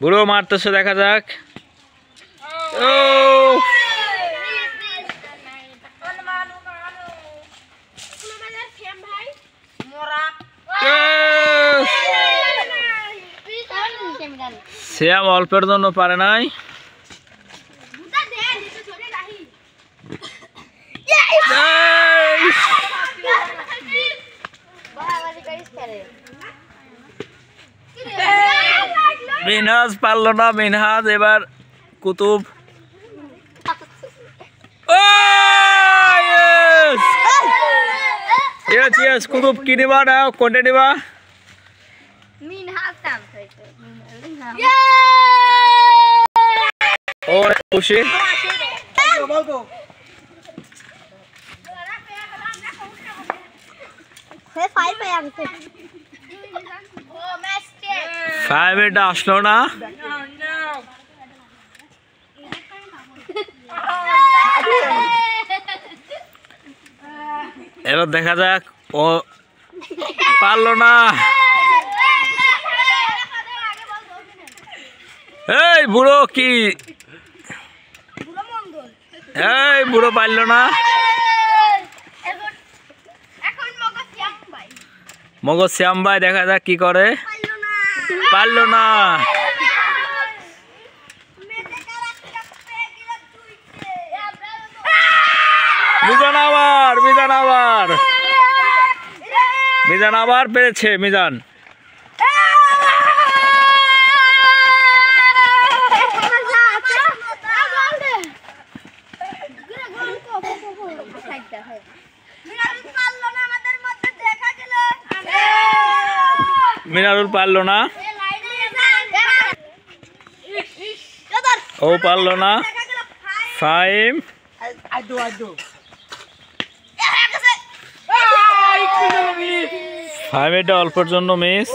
বুড়ো মারতেছে, দেখা যাক। ও শ্যাম অল্পের জন্য পারে নাই। মিনহাজ পারল না। মিনহাজ এবার কুতুব। কুতুব কি নিবা না, কোনটা নিবা? ও খুশি। ফাইভ এটা আসলো না। এবার দেখা যাক, ও পারলো না। এই বুড়ো কি, এই বুড়ো পারলো না। মগজ শ্যাম ভাই দেখা যাক কি করে। পারলো না। মিজান আবার, মিজান আবার, মিজান আবার পেরেছে। মিজান মিনারুল পারলো না। ও পারলো না। ফাইভ ফাইভ এটা অল্পের জন্য মিস।